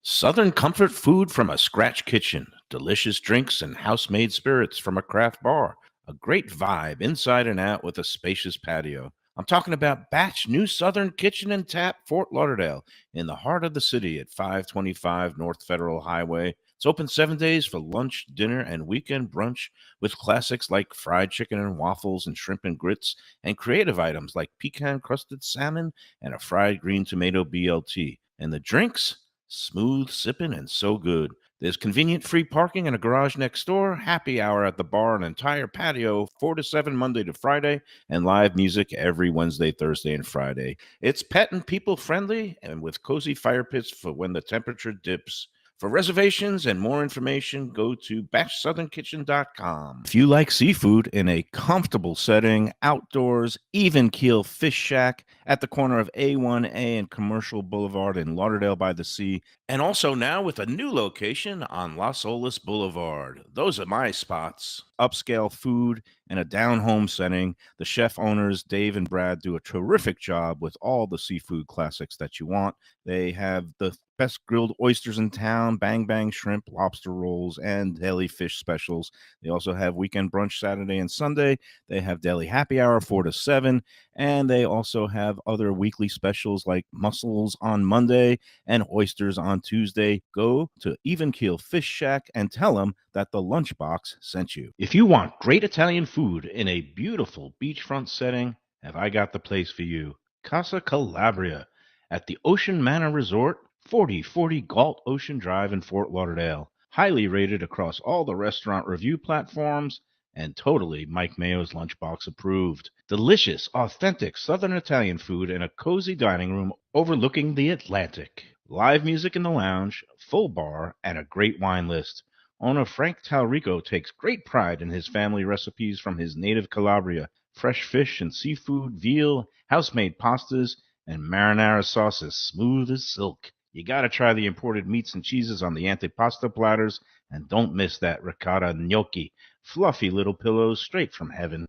Southern comfort food from a scratch kitchen. Delicious drinks and house-made spirits from a craft bar. A great vibe inside and out with a spacious patio. I'm talking about Batch New Southern Kitchen and Tap, Fort Lauderdale, in the heart of the city at 525 North Federal Highway. It's open 7 days for lunch, dinner, and weekend brunch with classics like fried chicken and waffles and shrimp and grits, and creative items like pecan-crusted salmon and a fried green tomato BLT. And the drinks? Smooth sipping and so good. There's convenient free parking and a garage next door, happy hour at the bar, an entire patio, 4 to 7 Monday to Friday, and live music every Wednesday, Thursday, and Friday. It's pet and people friendly and with cozy fire pits for when the temperature dips. For reservations and more information, go to batchsouthernkitchen.com. If you like seafood in a comfortable setting, outdoors, even keel fish shack at the corner of A1A and Commercial Boulevard in Lauderdale by the Sea, and also now with a new location on Las Olas Boulevard. Those are my spots. Upscale food and a down-home setting. The chef owners, Dave and Brad, do a terrific job with all the seafood classics that you want. They have the best grilled oysters in town, bang bang shrimp, lobster rolls, and deli fish specials. They also have weekend brunch Saturday and Sunday. They have deli happy hour 4 to 7, and they also have other weekly specials like mussels on Monday and oysters on Tuesday. Go to Even Keel Fish Shack and tell them that the Lunchbox sent you. If you want great Italian food in a beautiful beachfront setting, have I got the place for you. Casa Calabria at the Ocean Manor Resort, 4040 Galt Ocean Drive in Fort Lauderdale. Highly rated across all the restaurant review platforms and totally Mike Mayo's Lunchbox approved. Delicious, authentic Southern Italian food in a cozy dining room overlooking the Atlantic. Live music in the lounge, full bar, and a great wine list. Owner Frank Talrico takes great pride in his family recipes from his native Calabria. Fresh fish and seafood, veal, house-made pastas, and marinara sauces smooth as silk. You gotta try the imported meats and cheeses on the antipasto platters, and don't miss that ricotta gnocchi, fluffy little pillows straight from heaven.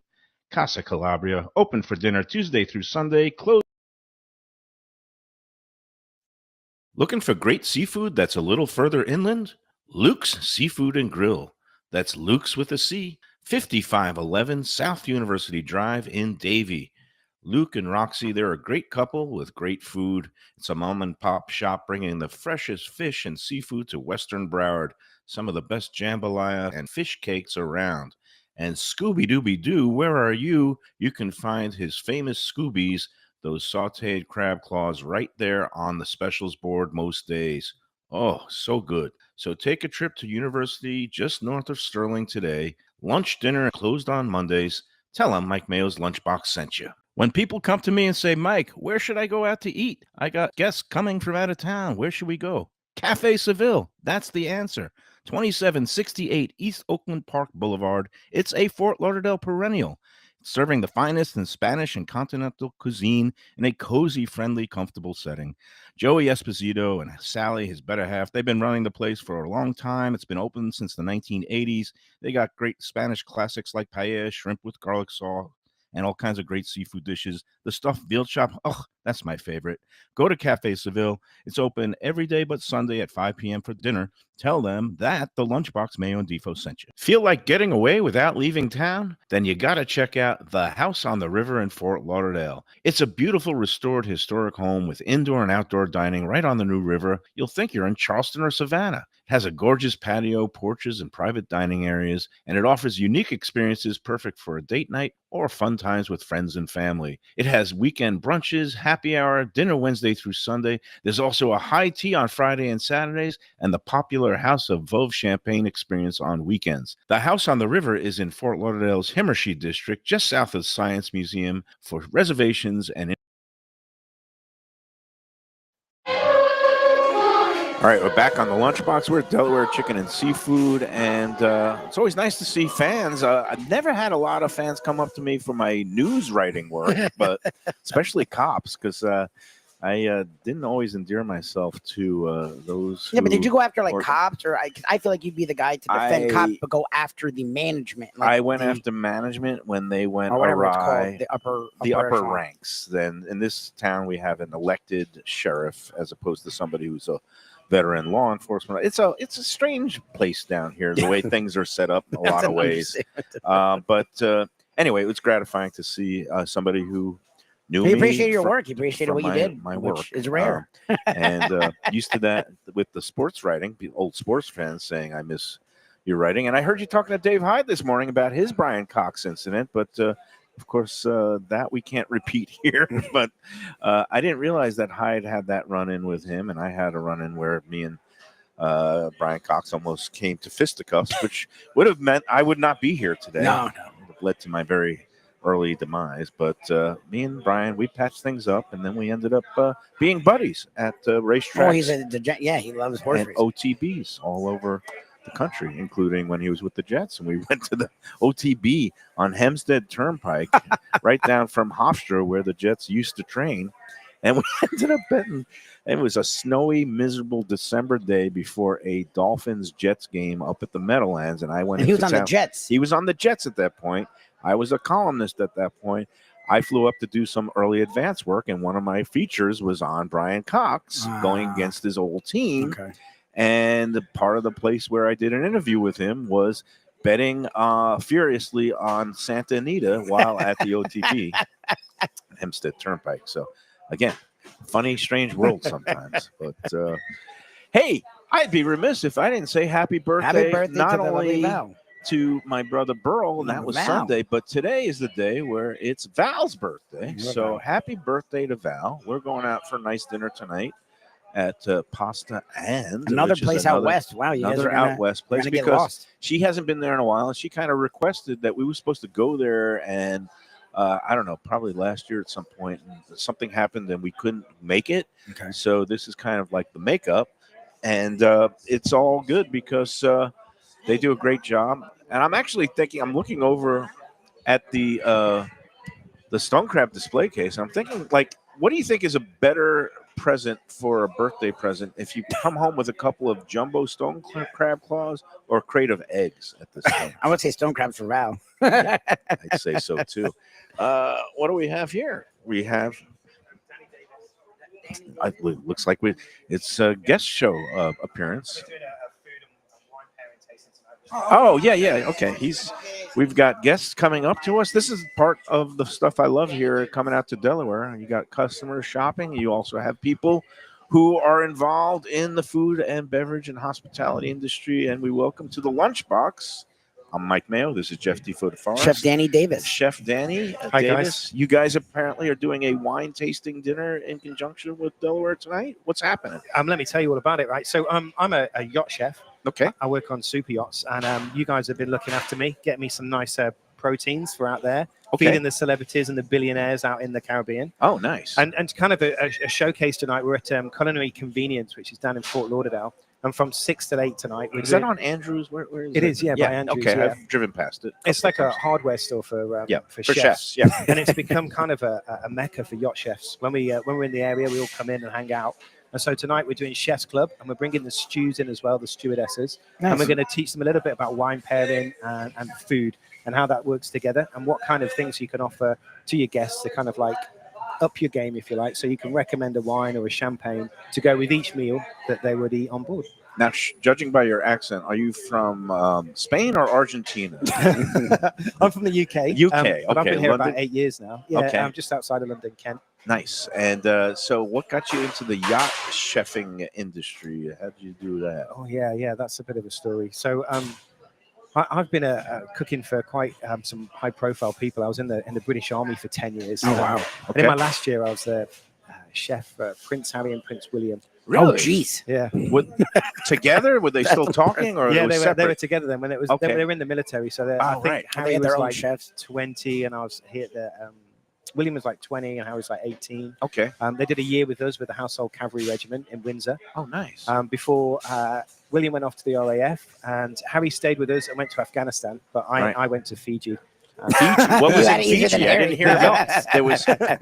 Casa Calabria, open for dinner Tuesday through Sunday, closed. Looking for great seafood that's a little further inland? Luke's Seafood and Grill. That's Luke's with a C, 5511 South University Drive in Davie. Luke and Roxy, they're a great couple with great food. It's a mom-and-pop shop bringing the freshest fish and seafood to Western Broward. Some of the best jambalaya and fish cakes around. And Scooby-Dooby-Doo, where are you? You can find his famous Scoobies, those sautéed crab claws, right there on the specials board most days. Oh, so good. So take a trip to University just north of Sterling today. Lunch, dinner closed on Mondays. tell them Mike Mayo's Lunchbox sent you. When people come to me and say, Mike, where should I go out to eat? I got guests coming from out of town. Where should we go? Cafe Seville. That's the answer. 2768 East Oakland Park Boulevard. It's a Fort Lauderdale perennial, serving the finest in Spanish and continental cuisine in a cozy, friendly, comfortable setting. Joey Esposito and Sally, his better half, they've been running the place for a long time. It's been open since the 1980s. They got great Spanish classics like paella, shrimp with garlic sauce, and all kinds of great seafood dishes. The stuffed veal chop, oh, that's my favorite. Go to Cafe Seville. It's open every day but Sunday at 5 p.m. for dinner. Tell them that the Lunchbox Mayo and Defo sent you. Feel like getting away without leaving town? Then you got to check out the House on the River in Fort Lauderdale. It's a beautiful restored historic home with indoor and outdoor dining right on the New River. You'll think you're in Charleston or Savannah. It has a gorgeous patio, porches, and private dining areas, and it offers unique experiences perfect for a date night or fun times with friends and family. It has weekend brunches, happy hour, dinner Wednesday through Sunday. There's also a high tea on Friday and Saturdays, and the popular House of Veuve Champagne experience on weekends. The House on the River is in Fort Lauderdale's Himmershey district, just south of Science Museum. For reservations and all right, we're back on the Lunchbox. We're at Delaware Chicken and Seafood, and it's always nice to see fans. I've never had a lot of fans come up to me for my news writing work, but especially cops, because I didn't always endear myself to those. Yeah, but did you go after or- cops, or I feel like you'd be the guy to defend cops, but go after the management? Like I went after management when they went or whatever it's awry. called, the upper echelon. Ranks. Then in this town, we have an elected sheriff as opposed to somebody who's a veteran law enforcement. It's a strange place down here, the way things are set up in a lot of ways. But anyway, it was gratifying to see somebody who knew me. He appreciated your work. He appreciated what you did. My which work is rare. and used to that with the sports writing. Old sports fans saying, "I miss your writing." And I heard you talking to Dave Hyde this morning about his Brian Cox incident, but. Of course, that we can't repeat here, but I didn't realize that Hyde had that run-in with him, and I had a run-in where me and Brian Cox almost came to fisticuffs, which would have meant I would not be here today. No. It would have led to my very early demise, but me and Brian, we patched things up, and then we ended up being buddies at racetracks. Oh, he loves horse and racing. OTBs all over the country, including when he was with the Jets, and we went to the OTB on Hempstead Turnpike, right down from Hofstra, where the Jets used to train, and we ended up betting. It was a snowy, miserable December day before a Dolphins-Jets game up at the Meadowlands, and I went. And he was into on town. the Jets. He was on the Jets at that point. I was a columnist at that point. I flew up to do some early advance work, and one of my features was on Brian Cox going against his old team. Okay. And the part of the place where I did an interview with him was betting furiously on Santa Anita while at the OTB Hempstead Turnpike. So, again, funny, strange world sometimes. But, hey, I'd be remiss if I didn't say happy birthday, not to the only Val. to my brother Burl, and that was Val. Sunday, but today is the day where it's Val's birthday. So happy birthday to Val. We're going out for a nice dinner tonight at Pasta and another place out west. Wow, you guys another are gonna, out west place get because lost. she hasn't been there in a while, and she kind of requested that we were supposed to go there, and I don't know, probably last year at some point, and something happened and we couldn't make it. Okay. So this is kind of like the makeup, and it's all good because they do a great job. And I'm actually thinking, I'm looking over at the stone crab display case, and I'm thinking, like, what do you think is a better present for a birthday present if you come home with a couple of jumbo stone crab claws or a crate of eggs at this time? I would say stone crabs for Val. I'd say so too. What do we have here? We have, it looks like it's a guest show appearance. Oh, yeah. Okay. We've got guests coming up to us. This is part of the stuff I love here coming out to Delaware. You got customers shopping. You also have people who are involved in the food and beverage and hospitality industry. And we welcome to the Lunchbox. I'm Mike Mayo. This is Jeff Defo DeForest. Chef Danny Davis. Chef Danny Hi, Davis. guys. You guys apparently are doing a wine tasting dinner in conjunction with Delaware tonight. What's happening? Let me tell you all about it, right? So I'm a yacht chef. Okay. I work on super yachts, and you guys have been looking after me, getting me some nice proteins for out there, Okay. feeding the celebrities and the billionaires out in the Caribbean. Oh, nice. And kind of a showcase tonight. We're at Culinary Convenience, which is down in Fort Lauderdale. And from 6 to 8 tonight. Is that on Andrews? Where is it? It is, yeah, by Andrews. Okay, yeah. I've driven past it. It's like a hardware store for for chefs. chefs. Yeah. And it's become kind of a mecca for yacht chefs. When we're in the area, we all come in and hang out. And so tonight we're doing Chef's Club, and we're bringing the stews in as well, the stewardesses. Nice. And we're going to teach them a little bit about wine pairing and food and how that works together and what kind of things you can offer to your guests to kind of like up your game, if you like. So you can recommend a wine or a champagne to go with each meal that they would eat on board. Now, judging by your accent, are you from Spain or Argentina? I'm from the UK. But I've been here London? about 8 years now. Yeah, Okay. I'm just outside of London, Kent. Nice. And so what got you into the yacht chefing industry? How did you do that? Oh yeah, that's a bit of a story. So I've been cooking for quite some high-profile people. I was in the British Army for 10 years. Oh, wow. And in my last year, I was the chef for Prince Harry and Prince William. Really? Oh, jeez. Yeah. Together? Were they still talking, or Yeah, it was they separate? were together then when it was Okay. they were in the military. So I think right. They Harry had was their own like chefs. 20, and I was here. William was like 20, and Harry was like 18. Okay. They did a year with us with the Household Cavalry Regiment in Windsor. Oh, nice. Before William went off to the RAF, and Harry stayed with us and went to Afghanistan, but I went to Fiji. Fiji? What was You in had it easier Fiji? than I didn't hear Harry. yachts.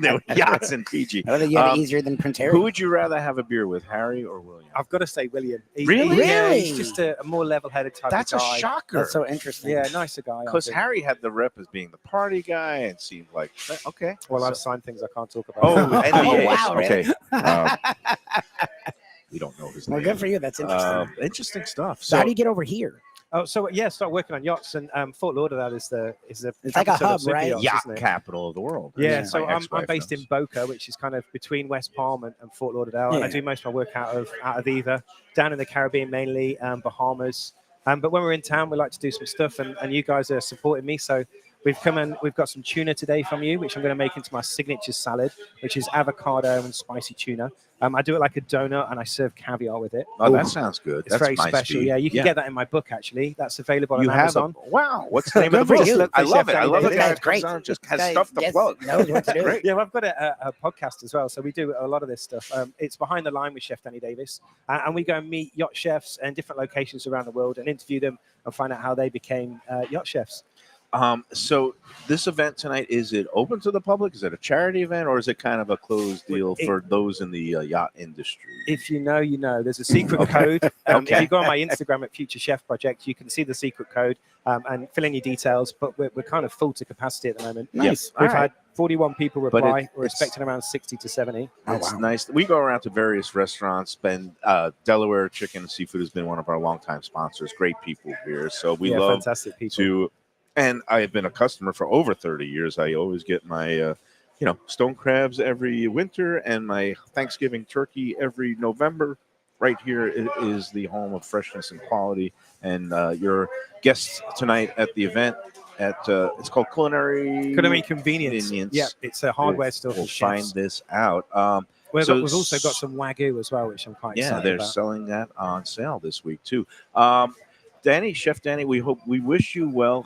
There were yachts in Fiji. I don't think you had it easier than Prince Harry. Who would you rather have a beer with, Harry or William? I've got to say William. Really? Yeah, Really? he's just a more level-headed type That's of a guy. shocker. That's so interesting. Yeah, nicer guy. I Because think. Harry had the rep as being the party guy and seemed like, okay. Well, so- I've signed things I can't talk about. Oh, NDAs. wow, really? Okay. We don't know his Well, name. good for you. That's interesting. Interesting stuff. So how do you get over here? Oh, so yeah, start working on yachts, and Fort Lauderdale is the It's like a capital of hub, super right? yachts, yacht isn't it? capital of the world. Yeah, Yeah. so My I'm ex-wife based in knows. Boca, which is kind of between West Palm and Fort Lauderdale, and I Yeah. do most of my work out of either down in the Caribbean mainly, Bahamas. But when we're in town, we like to do some stuff, and you guys are supporting me. So we've come and we've got some tuna today from you, which I'm going to make into my signature salad, which is avocado and spicy tuna. I do it like a donut, and I serve caviar with it. Oh, that sounds good. It's That's very my special. speed. Yeah, you can get that in my book actually. That's available You on have Amazon. wow. What's the name of the Good for book? you. I love it. I love This it. guy's Guy great. comes on, just This has guy stuff to gets- plug. knows what to do. Great. Yeah, well, I've got a podcast as well. So we do a lot of this stuff. It's Behind the Line with Chef Danny Davis. And we go and meet yacht chefs in different locations around the world and interview them and find out how they became yacht chefs. So this event tonight, is it open to the public? Is it a charity event, or is it kind of a closed deal for those in the yacht industry? If you know, you know. There's a secret code. If you go on my Instagram at Future Chef Project, you can see the secret code and fill in your details. But we're kind of full to capacity at the moment. Nice. We've All right. had 41 people But reply. We're it's- expecting around 60 to 70. It's wow. nice. We go around to various restaurants. Delaware Chicken and Seafood has been one of our longtime sponsors. Great people here. So we Yeah, love fantastic people. to, and I've been a customer for over 30 years. I always get my, stone crabs every winter and my Thanksgiving turkey every November. Right here is the home of freshness and quality. And your guests tonight at the event it's called Culinary Convenience. Yeah, it's a hardware store for We'll chefs. find this out. We've so also got some Wagyu as well, which I'm quite Yeah, excited they're about. selling that on sale this week too. Danny, Chef Danny, we wish you well.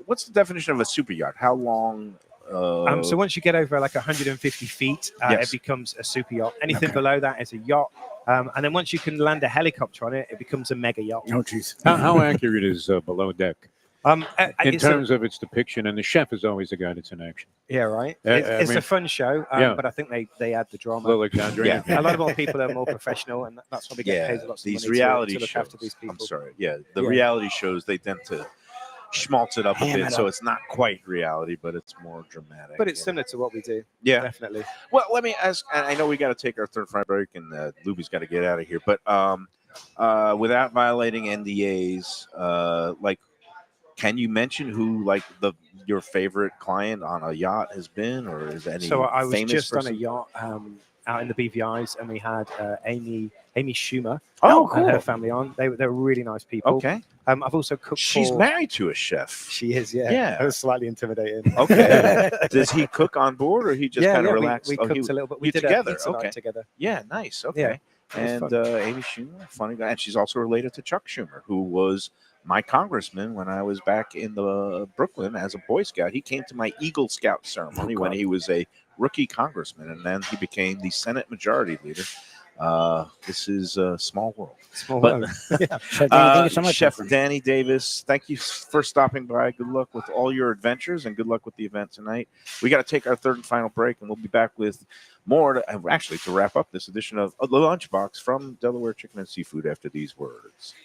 What's the definition of a super yacht? How long? So once you get over like 150 feet, Yes. it becomes a super yacht. Anything below that is a yacht. And then once you can land a helicopter on it, it becomes a mega yacht. Oh, jeez. How accurate is below deck in It's terms of its depiction? And the chef is always the guy that's in action. yeah, right. I It's mean- a fun show, Yeah. but I think they add the A drama. little exaggerated. A lot more people are more professional, and that's why we get paid lots of these money reality to look shows. after these people. I'm sorry. Yeah, the Yeah. reality shows, they tend to schmaltz it up a Ham bit, it so up. it's not quite reality, but it's more dramatic. But it's you know. similar to what we do. Yeah. Definitely. Well, let me ask, and I know we got to take our third fry break, and Lubie's got to get out of here. But without violating NDAs, can you mention who your favorite client on a yacht has been, or is any So I was famous just on a person? yacht out in the BVI's, and we had Amy Schumer Oh, and her cool. family on. They're really nice people. Okay, I've also cooked she's for... married to a chef. She is, yeah. Yeah. That was slightly intimidating. Okay, does he cook on board, or he just kind of we- relaxed? We, Oh, cooked he- a little bit. We you did together, a pizza night okay. together. Yeah, nice. Okay. Yeah, it And was Amy Schumer, funny guy, and she's also related to Chuck Schumer, who was my congressman, when I was back in the Brooklyn as a Boy Scout, he came to my Eagle Scout ceremony when he was a rookie congressman, and then he became the Senate Majority Leader. This is a small world. Small But- world. Chef Danny, thank you so much. Chef Danny Davis, thank you for stopping by. Good luck with all your adventures and good luck with the event tonight. We got to take our third and final break, and we'll be back with more to wrap up this edition of the Lunchbox from Delaware Chicken and Seafood after these words.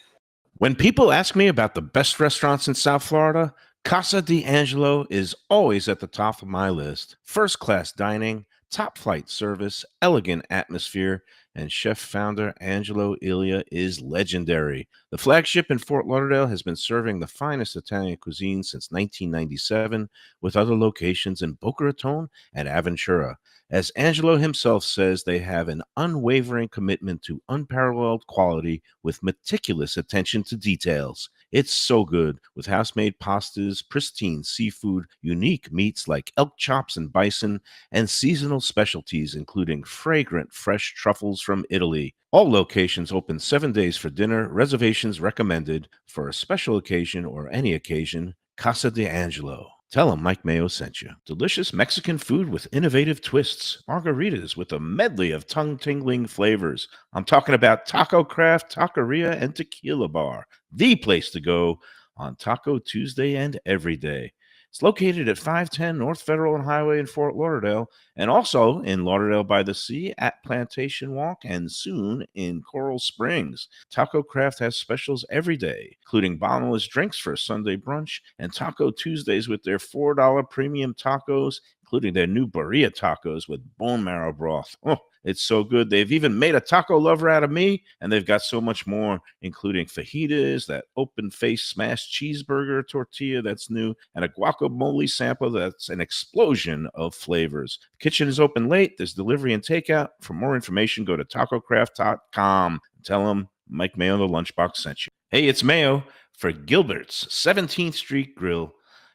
When people ask me about the best restaurants in South Florida, Casa D'Angelo is always at the top of my list. First-class dining, top-flight service, elegant atmosphere, and chef-founder Angelo Ilia is legendary. The flagship in Fort Lauderdale has been serving the finest Italian cuisine since 1997, with other locations in Boca Raton and Aventura. As Angelo himself says, they have an unwavering commitment to unparalleled quality with meticulous attention to details. It's so good, with house-made pastas, pristine seafood, unique meats like elk chops and bison, and seasonal specialties including fragrant fresh truffles from Italy. All locations open 7 days for dinner. Reservations recommended. For a special occasion or any occasion, Casa D'Angelo. Tell them Mike Mayo sent you. Delicious Mexican food with innovative twists. Margaritas with a medley of tongue-tingling flavors. I'm talking about Taco Craft, Taqueria, and Tequila Bar. The place to go on Taco Tuesday and every day. It's located at 510 North Federal and Highway in Fort Lauderdale, and also in Lauderdale by the Sea at Plantation Walk, and soon in Coral Springs. Taco Craft has specials every day, including bottomless drinks for Sunday brunch, and Taco Tuesdays with their $4 premium tacos, including their new birria tacos with bone marrow broth. Oh, it's so good. They've even made a taco lover out of me, and they've got so much more, including fajitas, that open-faced smashed cheeseburger tortilla that's new, and a guacamole sample that's an explosion of flavors. The kitchen is open late. There's delivery and takeout. For more information, go to tacocraft.com. Tell them Mike Mayo, the Lunchbox, sent you. Hey, it's Mayo for Gilbert's 17th Street Grill.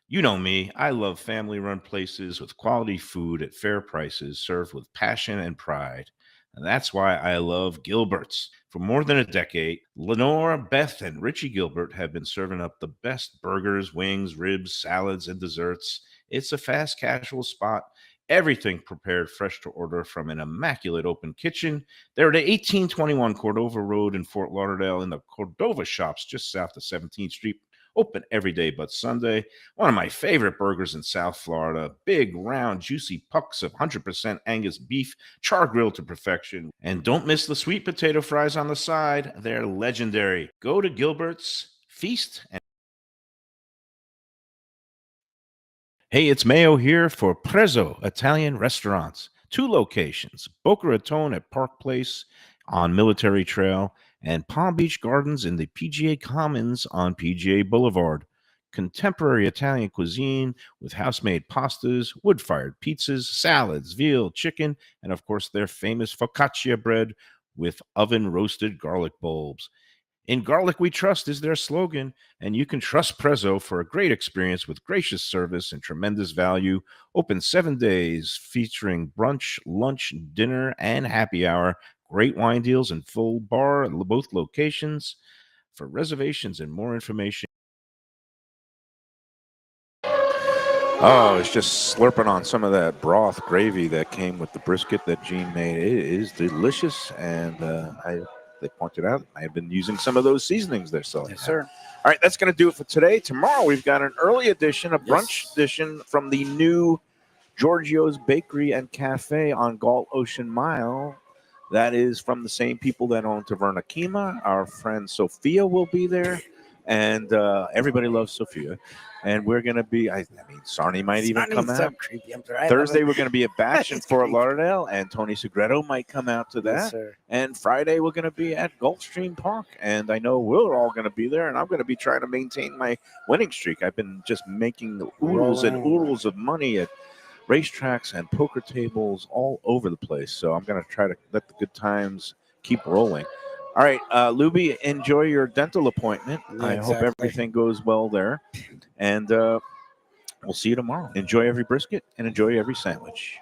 You know me, I love family-run places with quality food at fair prices served with passion and pride. And that's why I love Gilbert's. For more than a decade, Lenore, Beth, and Richie Gilbert have been serving up the best burgers, wings, ribs, salads, and desserts. It's a fast casual spot. Everything prepared fresh to order from an immaculate open kitchen. They're at 1821 Cordova Road in Fort Lauderdale in the Cordova Shops just south of 17th Street. Open every day but Sunday. One of my favorite burgers in South Florida. Big, round, juicy pucks of 100% Angus beef, char grilled to perfection. And don't miss the sweet potato fries on the side. They're legendary. Go to Gilbert's, feast, and hey, it's Mayo here for Prezzo Italian Restaurants. 2 locations, Boca Raton at Park Place on Military Trail, and Palm Beach Gardens in the PGA Commons on PGA Boulevard. Contemporary Italian cuisine with house-made pastas, wood-fired pizzas, salads, veal, chicken, and of course their famous focaccia bread with oven-roasted garlic bulbs. In garlic we trust is their slogan, and you can trust Prezzo for a great experience with gracious service and tremendous value. Open 7 days featuring brunch, lunch, dinner, and happy hour. Great wine deals and full bar at both locations. For reservations and more information. Oh, it's just slurping on some of that broth gravy that came with the brisket that Gene made. It is delicious, and they pointed out I have been using some of those seasonings they're selling. Yes, sir. All right, that's going to do it for today. Tomorrow we've got an early edition, a brunch edition from the new Giorgio's Bakery and Cafe on Galt Ocean Mile. That is from the same people that own Taverna Kima. Our friend Sophia will be there, and everybody loves Sophia. And we're going to be, I mean, Sarni might even come so out. creepy. I'm sorry. Thursday, we're going to be at Batch in It's Fort creepy. Lauderdale, and Tony Segreto might come out to that. Yes, sir. And Friday, we're going to be at Gulfstream Park, and I know we're all going to be there, and I'm going to be trying to maintain my winning streak. I've been just making oodles and oodles of money at racetracks and poker tables all over the place. So I'm going to try to let the good times keep rolling. All right, Lubie, enjoy your dental appointment. Yeah, I hope exactly. everything goes well there. And we'll see you tomorrow. Enjoy every brisket and enjoy every sandwich.